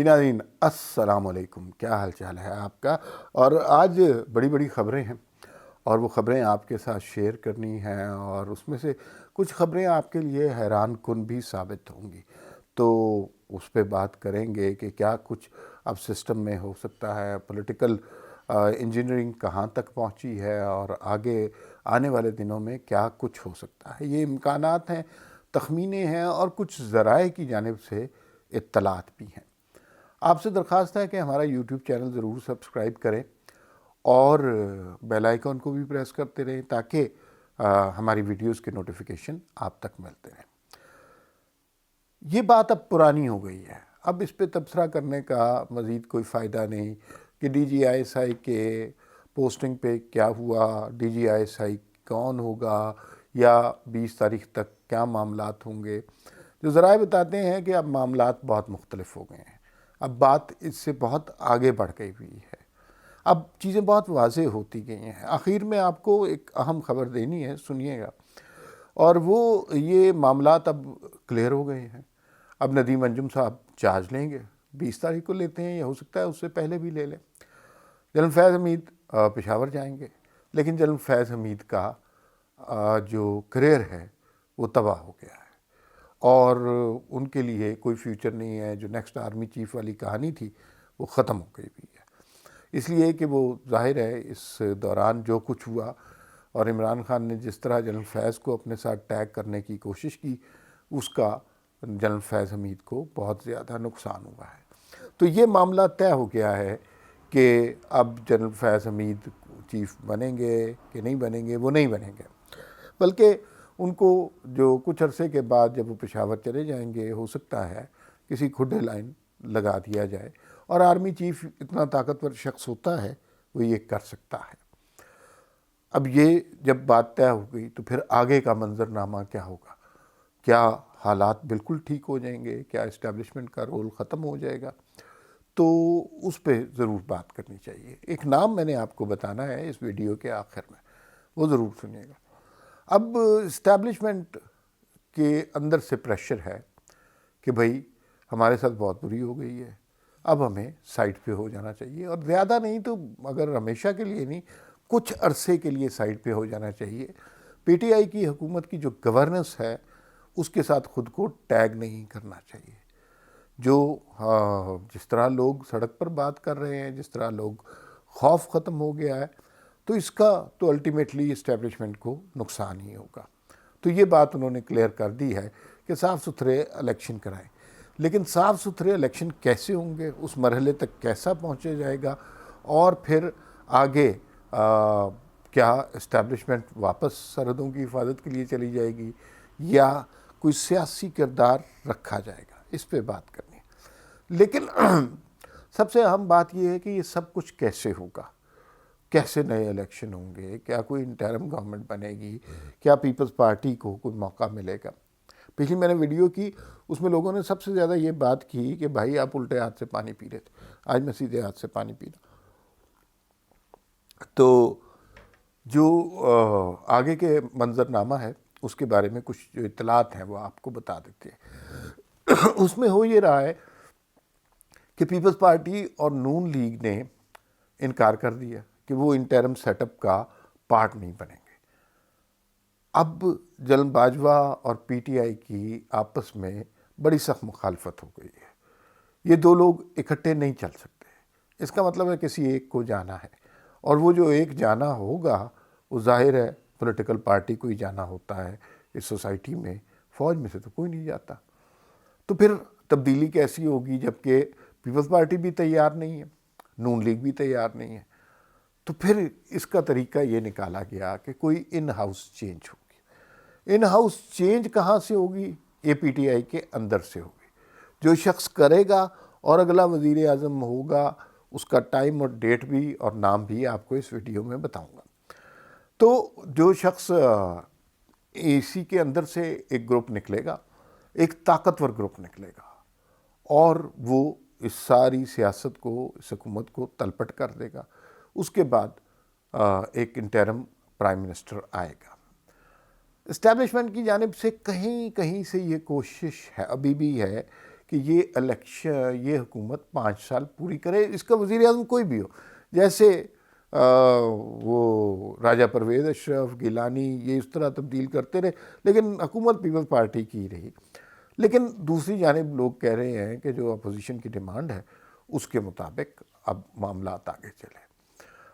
جی ناظرین السلام علیکم، کیا حال چال ہے آپ کا؟ اور آج بڑی بڑی خبریں ہیں اور وہ خبریں آپ کے ساتھ شیئر کرنی ہیں، اور اس میں سے کچھ خبریں آپ کے لیے حیران کن بھی ثابت ہوں گی، تو اس پہ بات کریں گے کہ کیا کچھ اب سسٹم میں ہو سکتا ہے، پولیٹیکل انجینئرنگ کہاں تک پہنچی ہے اور آگے آنے والے دنوں میں کیا کچھ ہو سکتا ہے۔ یہ امکانات ہیں، تخمینے ہیں اور کچھ ذرائع کی جانب سے اطلاعات بھی ہیں۔ آپ سے درخواست ہے کہ ہمارا یوٹیوب چینل ضرور سبسکرائب کریں اور بیل آئیکن کو بھی پریس کرتے رہیں تاکہ ہماری ویڈیوز کے نوٹیفیکیشن آپ تک ملتے رہیں۔ یہ بات اب پرانی ہو گئی ہے، اب اس پہ تبصرہ کرنے کا مزید کوئی فائدہ نہیں کہ D G I S I کے پوسٹنگ پہ کیا ہوا، D G I S I کون ہوگا یا 20 تاریخ تک کیا معاملات ہوں گے۔ جو ذرائع بتاتے ہیں کہ اب معاملات بہت مختلف ہو گئے ہیں، اب بات اس سے بہت آگے بڑھ گئی ہوئی ہے، اب چیزیں بہت واضح ہوتی گئی ہیں۔ آخر میں آپ کو ایک اہم خبر دینی ہے، سنیے گا، اور وہ یہ معاملات اب کلیئر ہو گئے ہیں۔ اب ندیم انجم صاحب چارج لیں گے، 20 تاریخ کو لیتے ہیں یا ہو سکتا ہے اس سے پہلے بھی لے لیں۔ جنرل فیض حمید پشاور جائیں گے، لیکن جنرل فیض حمید کا جو کریئر ہے وہ تباہ ہو گیا ہے اور ان کے لیے کوئی فیوچر نہیں ہے۔ جو نیکسٹ آرمی چیف والی کہانی تھی وہ ختم ہو گئی بھی ہے، اس لیے کہ وہ ظاہر ہے اس دوران جو کچھ ہوا اور عمران خان نے جس طرح جنرل فیض کو اپنے ساتھ ٹیگ کرنے کی کوشش کی، اس کا جنرل فیض حمید کو بہت زیادہ نقصان ہوا ہے۔ تو یہ معاملہ طے ہو گیا ہے کہ اب جنرل فیض حمید چیف بنیں گے کہ نہیں بنیں گے، وہ نہیں بنیں گے، بلکہ ان کو جو کچھ عرصے کے بعد جب وہ پشاور چلے جائیں گے، ہو سکتا ہے کسی کھڈے لائن لگا دیا جائے، اور آرمی چیف اتنا طاقتور شخص ہوتا ہے وہ یہ کر سکتا ہے۔ اب یہ جب بات طے ہو گئی تو پھر آگے کا منظرنامہ کیا ہوگا؟ کیا حالات بالکل ٹھیک ہو جائیں گے؟ کیا اسٹیبلشمنٹ کا رول ختم ہو جائے گا؟ تو اس پہ ضرور بات کرنی چاہیے۔ ایک نام میں نے آپ کو بتانا ہے اس ویڈیو کے آخر میں، وہ ضرور سنیے گا۔ اب اسٹیبلشمنٹ کے اندر سے پریشر ہے کہ بھائی ہمارے ساتھ بہت بری ہو گئی ہے، اب ہمیں سائٹ پہ ہو جانا چاہیے، اور زیادہ نہیں تو اگر ہمیشہ کے لیے نہیں، کچھ عرصے کے لیے سائٹ پہ ہو جانا چاہیے۔ پی ٹی آئی کی حکومت کی جو گورننس ہے اس کے ساتھ خود کو ٹیگ نہیں کرنا چاہیے۔ جو جس طرح لوگ سڑک پر بات کر رہے ہیں، جس طرح لوگ خوف ختم ہو گیا ہے، تو اس کا تو الٹیمیٹلی اسٹیبلشمنٹ کو نقصان ہی ہوگا۔ تو یہ بات انہوں نے کلیئر کر دی ہے کہ صاف ستھرے الیکشن کرائیں، لیکن صاف ستھرے الیکشن کیسے ہوں گے، اس مرحلے تک کیسا پہنچا جائے گا، اور پھر آگے کیا اسٹیبلشمنٹ واپس سرحدوں کی حفاظت کے لیے چلی جائے گی یا کوئی سیاسی کردار رکھا جائے گا، اس پہ بات کرنی ہے۔ لیکن سب سے اہم بات یہ ہے کہ یہ سب کچھ کیسے ہوگا، کیسے نئے الیکشن ہوں گے، کیا کوئی انٹرم گورنمنٹ بنے گی، کیا پیپلز پارٹی کو کوئی موقع ملے گا۔ پچھلی میں نے ویڈیو کی، اس میں لوگوں نے سب سے زیادہ یہ بات کی کہ بھائی آپ الٹے ہاتھ سے پانی پی رہے تھے، آج میں سیدھے ہاتھ سے پانی پی رہا۔ تو جو آگے کے منظرنامہ ہے اس کے بارے میں کچھ جو اطلاعات ہیں وہ آپ کو بتا دیتے ہیں۔ اس میں ہو یہ رہا ہے کہ پیپلز پارٹی اور نون لیگ نے انکار کر دیا کہ وہ انٹرم سیٹ اپ کا پارٹ نہیں بنیں گے۔ اب جنرل باجوہ اور پی ٹی آئی کی آپس میں بڑی سخت مخالفت ہو گئی ہے، یہ دو لوگ اکٹھے نہیں چل سکتے، اس کا مطلب ہے کسی ایک کو جانا ہے، اور وہ جو ایک جانا ہوگا وہ ظاہر ہے پولیٹیکل پارٹی کو ہی جانا ہوتا ہے، اس سوسائٹی میں فوج میں سے تو کوئی نہیں جاتا۔ تو پھر تبدیلی کیسی ہوگی جبکہ پیپلز پارٹی بھی تیار نہیں ہے، نون لیگ بھی تیار نہیں ہے؟ تو پھر اس کا طریقہ یہ نکالا گیا کہ کوئی ان ہاؤس چینج ہوگی۔ ان ہاؤس چینج کہاں سے ہوگی؟ اے پی ٹی آئی کے اندر سے ہوگی۔ جو شخص کرے گا اور اگلا وزیر اعظم ہوگا، اس کا ٹائم اور ڈیٹ بھی اور نام بھی آپ کو اس ویڈیو میں بتاؤں گا۔ تو جو شخص اے سی کے اندر سے ایک گروپ نکلے گا، ایک طاقتور گروپ نکلے گا، اور وہ اس ساری سیاست کو، اس حکومت کو تلپٹ کر دے گا۔ اس کے بعد ایک انٹرم پرائم منسٹر آئے گا۔ اسٹیبلشمنٹ کی جانب سے کہیں کہیں سے یہ کوشش ہے، ابھی بھی ہے، کہ یہ حکومت 5 سال پوری کرے، اس کا وزیر اعظم کوئی بھی ہو، جیسے وہ راجہ پرویز اشرف، گیلانی، یہ اس طرح تبدیل کرتے رہے، لیکن حکومت پیپلز پارٹی کی رہی۔ لیکن دوسری جانب لوگ کہہ رہے ہیں کہ جو اپوزیشن کی ڈیمانڈ ہے اس کے مطابق اب معاملات آگے چلے۔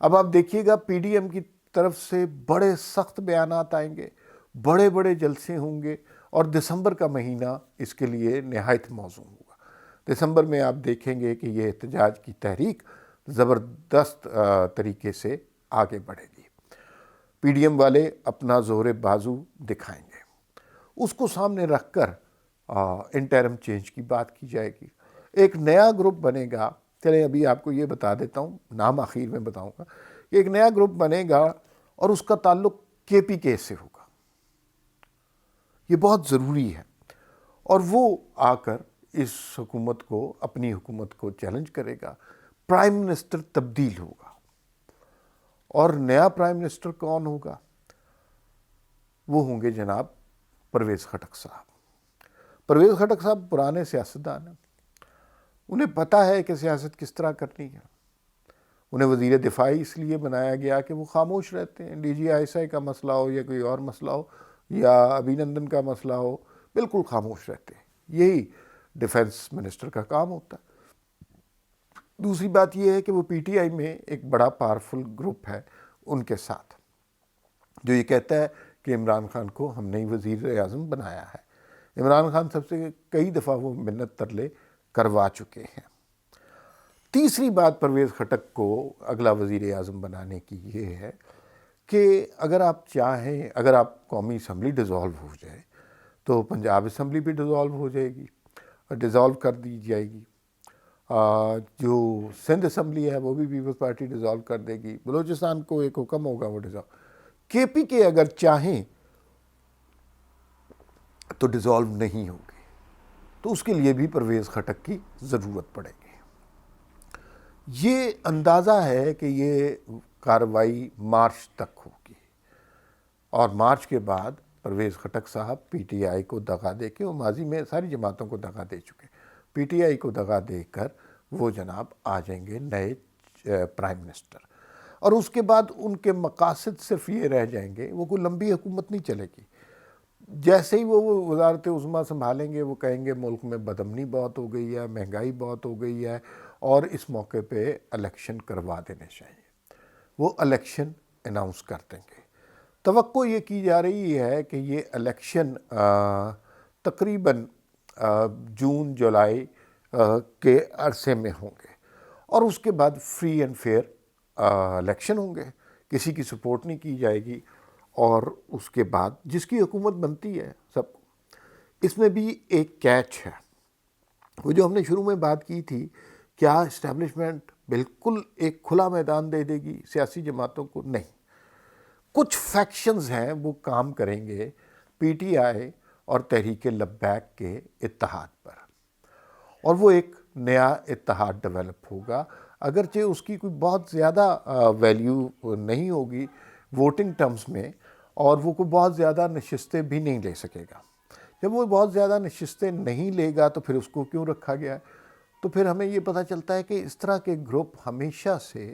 اب آپ دیکھیے گا پی ڈی ایم کی طرف سے بڑے سخت بیانات آئیں گے، بڑے بڑے جلسے ہوں گے، اور دسمبر کا مہینہ اس کے لیے نہایت موزوں ہوگا۔ دسمبر میں آپ دیکھیں گے کہ یہ احتجاج کی تحریک زبردست طریقے سے آگے بڑھے گی۔ پی ڈی ایم والے اپنا زور بازو دکھائیں گے، اس کو سامنے رکھ کر انٹرم چینج کی بات کی جائے گی۔ ایک نیا گروپ بنے گا، چلیں ابھی آپ کو یہ بتا دیتا ہوں، نام آخر میں بتاؤں گا، کہ ایک نیا گروپ بنے گا اور اس کا تعلق کے پی کے سے ہوگا۔ یہ بہت ضروری ہے، اور وہ آ کر اس حکومت کو، اپنی حکومت کو چیلنج کرے گا۔ پرائم منسٹر تبدیل ہوگا، اور نیا پرائم منسٹر کون ہوگا؟ وہ ہوں گے جناب پرویز خٹک صاحب۔ پرویز خٹک صاحب پرانے سیاستدان ہیں، انہیں پتہ ہے کہ سیاست کس طرح کرنی ہے۔ انہیں وزیر دفاع اس لیے بنایا گیا کہ وہ خاموش رہتے ہیں، D G I S I کا مسئلہ ہو یا کوئی اور مسئلہ ہو یا ابھینندن کا مسئلہ ہو، بالکل خاموش رہتے ہیں۔ یہی ڈیفنس منسٹر کا کام ہوتا ہے۔ دوسری بات یہ ہے کہ وہ پی ٹی آئی میں ایک بڑا پاورفل گروپ ہے ان کے ساتھ، جو یہ کہتا ہے کہ عمران خان کو ہم نے ہی وزیر اعظم بنایا ہے۔ عمران خان سب سے کئی دفعہ وہ منت ترلے کروا چکے ہیں۔ تیسری بات پرویز خٹک کو اگلا وزیر اعظم بنانے کی یہ ہے کہ اگر آپ چاہیں، اگر آپ قومی اسمبلی ڈیزالو ہو جائے تو پنجاب اسمبلی بھی ڈیزالو ہو جائے گی، ڈیزالو کر دی جائے گی۔ جو سندھ اسمبلی ہے وہ بھی پیپلز پارٹی ڈیزالو کر دے گی۔ بلوچستان کو ایک حکم ہوگا وہ ڈیزالو، کے پی کے اگر چاہیں تو ڈیزالو نہیں ہوگی، تو اس کے لیے بھی پرویز خٹک کی ضرورت پڑے گی۔ یہ اندازہ ہے کہ یہ کارروائی مارچ تک ہوگی، اور مارچ کے بعد پرویز خٹک صاحب پی ٹی آئی کو دغا دے کے، وہ ماضی میں ساری جماعتوں کو دغا دے چکے، پی ٹی آئی کو دغا دے کر وہ جناب آ جائیں گے نئے پرائم منسٹر، اور اس کے بعد ان کے مقاصد صرف یہ رہ جائیں گے، وہ کوئی لمبی حکومت نہیں چلے گی۔ جیسے ہی وہ وزارت عظمیٰ سنبھالیں گے وہ کہیں گے ملک میں بدامنی بہت ہو گئی ہے، مہنگائی بہت ہو گئی ہے، اور اس موقع پہ الیکشن کروا دینے چاہیے۔ وہ الیکشن اناؤنس کر دیں گے۔ توقع یہ کی جا رہی ہے کہ یہ الیکشن تقریباً جون جولائی کے عرصے میں ہوں گے، اور اس کے بعد فری اینڈ فیئر الیکشن ہوں گے، کسی کی سپورٹ نہیں کی جائے گی، اور اس کے بعد جس کی حکومت بنتی ہے سب کو۔ اس میں بھی ایک کیچ ہے، وہ جو ہم نے شروع میں بات کی تھی، کیا اسٹیبلشمنٹ بالکل ایک کھلا میدان دے دے گی سیاسی جماعتوں کو؟ نہیں، کچھ فیکشنز ہیں وہ کام کریں گے پی ٹی آئی اور تحریک لبیک کے اتحاد پر، اور وہ ایک نیا اتحاد ڈیولپ ہوگا، اگرچہ اس کی کوئی بہت زیادہ ویلیو نہیں ہوگی ووٹنگ ٹرمز میں، اور وہ کوئی بہت زیادہ نشستیں بھی نہیں لے سکے گا۔ جب وہ بہت زیادہ نشستیں نہیں لے گا تو پھر اس کو کیوں رکھا گیا ہے؟ تو پھر ہمیں یہ پتہ چلتا ہے کہ اس طرح کے گروپ ہمیشہ سے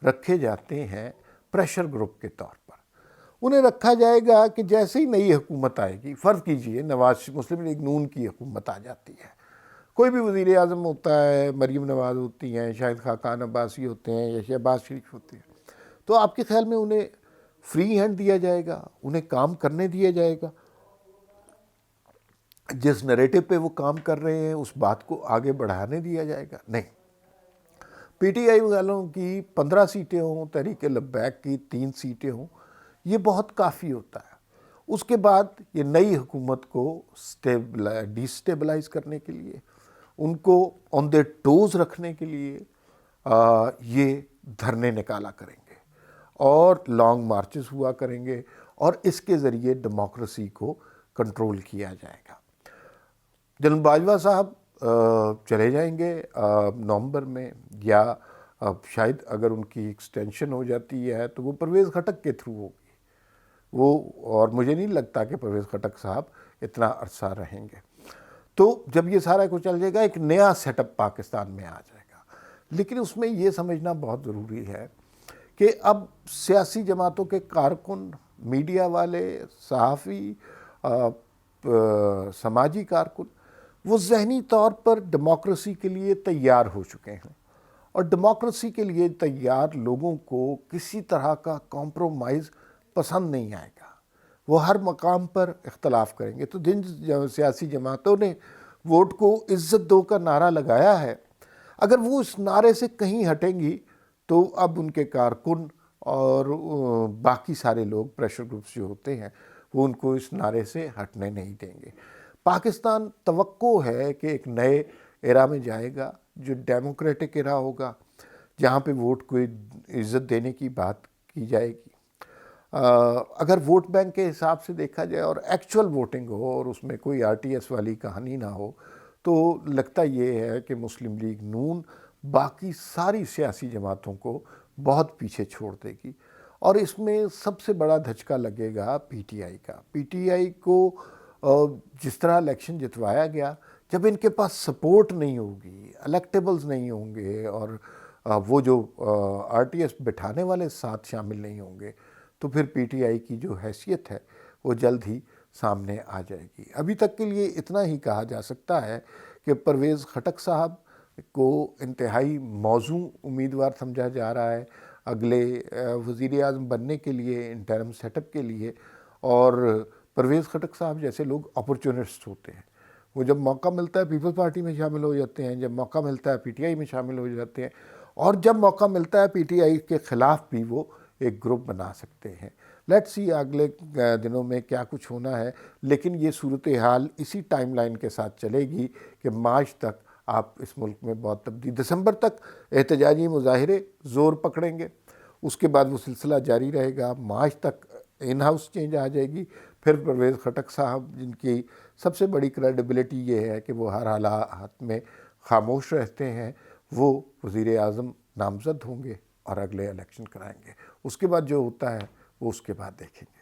رکھے جاتے ہیں پریشر گروپ کے طور پر۔ انہیں رکھا جائے گا کہ جیسے ہی نئی حکومت آئے گی، فرض کیجئے مسلم لیگ نون کی حکومت آ جاتی ہے، کوئی بھی وزیر اعظم ہوتا ہے، مریم نواز ہوتی ہیں، شاہد خاقان عباسی ہوتے ہیں، یا شہباز شریف ہوتے ہیں، تو آپ کے خیال میں انہیں فری ہینڈ دیا جائے گا؟ انہیں کام کرنے دیا جائے گا؟ جس نریٹو پہ وہ کام کر رہے ہیں اس بات کو آگے بڑھانے دیا جائے گا؟ نہیں۔ پی ٹی آئی والوں کی 15 سیٹیں ہوں، تحریک لبیک کی 3 سیٹیں ہوں، یہ بہت کافی ہوتا ہے۔ اس کے بعد یہ نئی حکومت کو ڈی سٹیبلائز کرنے کے لیے، ان کو آن دی ٹوز رکھنے کے لیے یہ دھرنے نکالا کریں گے، اور لانگ مارچز ہوا کریں گے، اور اس کے ذریعے ڈیموکریسی کو کنٹرول کیا جائے گا۔ جنرل باجوہ صاحب چلے جائیں گے نومبر میں، یا شاید اگر ان کی ایکسٹینشن ہو جاتی ہے تو وہ پرویز خٹک کے تھرو ہوگی وہ، اور مجھے نہیں لگتا کہ پرویز خٹک صاحب اتنا عرصہ رہیں گے۔ تو جب یہ سارا کچھ چل جائے گا، ایک نیا سیٹ اپ پاکستان میں آ جائے گا۔ لیکن اس میں یہ سمجھنا بہت ضروری ہے کہ اب سیاسی جماعتوں کے کارکن، میڈیا والے، صحافی، سماجی کارکن، وہ ذہنی طور پر ڈیموکریسی کے لیے تیار ہو چکے ہیں، اور ڈیموکریسی کے لیے تیار لوگوں کو کسی طرح کا کمپرومائز پسند نہیں آئے گا۔ وہ ہر مقام پر اختلاف کریں گے۔ تو جن سیاسی جماعتوں نے ووٹ کو عزت دو کا نعرہ لگایا ہے، اگر وہ اس نعرے سے کہیں ہٹیں گی تو اب ان کے کارکن اور باقی سارے لوگ، پریشر گروپس جو ہوتے ہیں، وہ ان کو اس نعرے سے ہٹنے نہیں دیں گے۔ پاکستان توقع ہے کہ ایک نئے ایرا میں جائے گا جو ڈیموکریٹک ایرا ہوگا، جہاں پہ ووٹ کو عزت دینے کی بات کی جائے گی۔ اگر ووٹ بینک کے حساب سے دیکھا جائے اور ایکچول ووٹنگ ہو اور اس میں کوئی آر ٹی ایس والی کہانی نہ ہو، تو لگتا یہ ہے کہ مسلم لیگ نون باقی ساری سیاسی جماعتوں کو بہت پیچھے چھوڑ دے گی، اور اس میں سب سے بڑا دھچکا لگے گا پی ٹی آئی کا۔ پی ٹی آئی کو جس طرح الیکشن جتوایا گیا، جب ان کے پاس سپورٹ نہیں ہوگی، الیکٹیبلز نہیں ہوں گے، اور وہ جو آر ٹی ایس بٹھانے والے ساتھ شامل نہیں ہوں گے، تو پھر پی ٹی آئی کی جو حیثیت ہے وہ جلد ہی سامنے آ جائے گی۔ ابھی تک کے لیے اتنا ہی کہا جا سکتا ہے کہ پرویز خٹک صاحب کو انتہائی موزوں امیدوار سمجھا جا رہا ہے اگلے وزیر اعظم بننے کے لیے، انٹرم سیٹ اپ کے لیے، اور پرویز خٹک صاحب جیسے لوگ اپورچونسٹ ہوتے ہیں، وہ جب موقع ملتا ہے پیپلز پارٹی میں شامل ہو جاتے ہیں، جب موقع ملتا ہے پی ٹی آئی میں شامل ہو جاتے ہیں، اور جب موقع ملتا ہے پی ٹی آئی کے خلاف بھی وہ ایک گروپ بنا سکتے ہیں۔ لیٹس سی اگلے دنوں میں کیا کچھ ہونا ہے، لیکن یہ صورتحال اسی ٹائم لائن کے ساتھ چلے گی کہ مارچ تک آپ اس ملک میں بہت تبدیلی، دسمبر تک احتجاجی مظاہرے زور پکڑیں گے، اس کے بعد وہ سلسلہ جاری رہے گا، مارچ تک ان ہاؤس چینج آ جائے گی، پھر پرویز خٹک صاحب جن کی سب سے بڑی کریڈیبلٹی یہ ہے کہ وہ ہر حالات میں خاموش رہتے ہیں، وہ وزیر اعظم نامزد ہوں گے اور اگلے الیکشن کرائیں گے۔ اس کے بعد جو ہوتا ہے وہ اس کے بعد دیکھیں گے۔